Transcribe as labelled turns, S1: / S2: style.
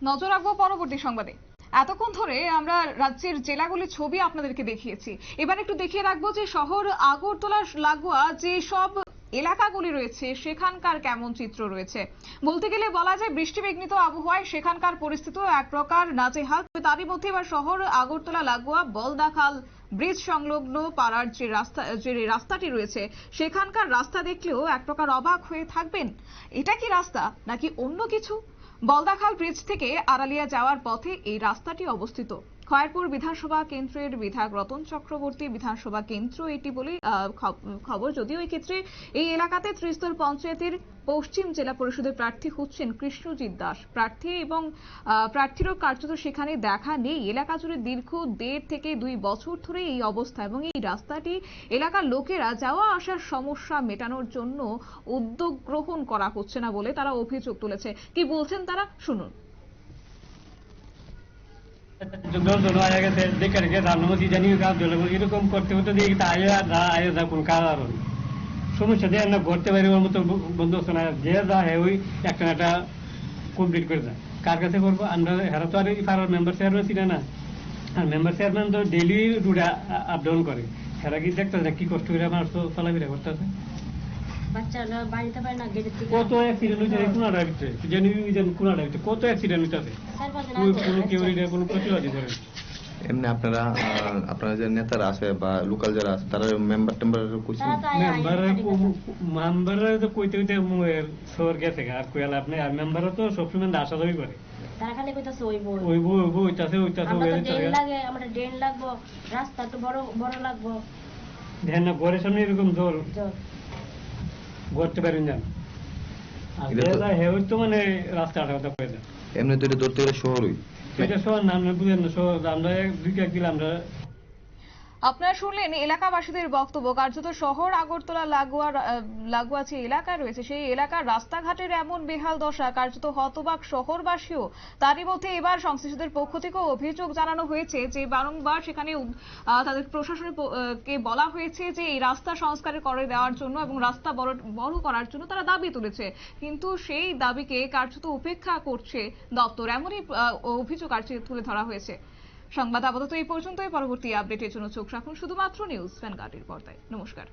S1: নজর রাখবো পরবর্তী সংবাদে। এতক্ষণ ধরে আমরা রাজ্যের জেলাগুলির ছবি আপনাদেরকে দেখিয়েছি, এবার একটু দেখিয়ে রাখবো যে শহর আগরতলা লাগোয়া যে সব এলাকাগুলি রয়েছে সেখানকার কেমন চিত্র রয়েছে। বলতে গেলে বলা যায় বৃষ্টি বিঘ্নিত আবহাওয়ায় সেখানকার পরিস্থিতিও এক প্রকার নাজেহাল। তারই মধ্যে এবার শহর আগরতলা লাগোয়া বলদাখাল ব্রিজ সংলগ্ন পাড়ার যে রাস্তাটি রয়েছে সেখানকার রাস্তা দেখলেও এক প্রকার অবাক হয়ে থাকবেন, এটা কি রাস্তা নাকি অন্য কিছু। বলদাখাল ব্রিজ থেকে আড়ালিয়া যাওয়ার পথে এই রাস্তাটি অবস্থিত। খয়েরপুর বিধানসভা কেন্দ্রের বিধায়ক রতন চক্রবর্তী বিধানসভা কেন্দ্র এটি বলে খবর। যদিও এই ক্ষেত্রে এই এলাকাতে ত্রিস্তর পঞ্চায়েতের পশ্চিম জেলা পরিষদের প্রার্থী হচ্ছেন কৃষ্ণজিৎ দাস প্রার্থী, এবং প্রার্থীরও কার্যত সেখানে দেখা নেই। এলাকা জুড়ে দীর্ঘ 1.5 থেকে 2 বছর ধরে এই অবস্থা, এবং এই রাস্তাটি এলাকার লোকেরা যাওয়া আসার সমস্যা মেটানোর জন্য উদ্যোগ গ্রহণ করা হচ্ছে না বলে তারা অভিযোগ তুলেছে। কি বলছেন তারা, শুনুন।
S2: এরকম করতে হতে কোন কারণ সমস্যা দিয়ে না ঘুরতে পারি ওর মতো বন্ধু হচ্ছে না, যে যা হ্যাঁ ওই একটা একটা কমপ্লিট করে যায়। কার কাছে করবো আমরা? হেরা তো আর পাড়ার মেম্বার চেয়ারম্যান ছিল না, আর মেম্বার চেয়ারম্যান তো ডেইলি রুটে আপ ডাউন করে। হেরা কি দেখতেছে কি কষ্ট করে আমার তো চলাফেরা করতেছে। কত অ্যাক্সিডেন্ট হয়েছে কোনাটার ভিতরে, কোনাটার ভিতরে কত অ্যাক্সিডেন্ট হইতেছে, কোনো কেউ কোনো প্রতিবাদী করে।
S3: এমনি আপনারা যে নেতারা আছে বা লোকাল যারা আছে তারা মেম্বার
S2: মেম্বাররা তো কইতে কইতে শহর গেছে আর কইলা আপনি, আর মেম্বাররা তো সবসময় আসা যাবি করে।
S4: তারা খালি কইতাছে ওইবো
S2: ওইতাছে
S4: আমরা ড্রেন লাগবো, রাস্তা তো বড় বড় লাগবো।
S2: ধ্যান না ঘরের সামনে এরকম জল করতে পারেন যান, তো মানে রাস্তাটা করে দেন।
S3: এমনি তো ধরতে গেলে শহরই,
S2: এটা শহর নাম বুঝেন না, শহর আমরা 2 কিলো আমরা।
S1: আপনারা শুনলেন এলাকাবাসীদের বক্তব্য। কার্যত শহর আগরতলা লাগোয়া যে এলাকা রয়েছে সেই এলাকার রাস্তাঘাটের এমন বেহাল দশা, কার্যত হতবাক শহরবাসীও। তারই মধ্যে এবার সংশ্লিষ্টদের পক্ষ থেকে অভিযোগ জানানো হয়েছে যে বারংবার সেখানে তাদের প্রশাসনকে বলা হয়েছে যে এই রাস্তা সংস্কার করে দেওয়ার জন্য এবং রাস্তা বড় করার জন্য তারা দাবি তুলেছে, কিন্তু সেই দাবিকে কার্যত উপেক্ষা করছে দপ্তর, এমনই অভিযোগ কার্যত তুলে ধরা হয়েছে। সংবাদ আপাতত এই পর্যন্তই। পরবর্তী আপডেটের জন্য চোখ রাখুন শুধুমাত্র নিউজ ভ্যানগার্ডের পর্দায়। নমস্কার।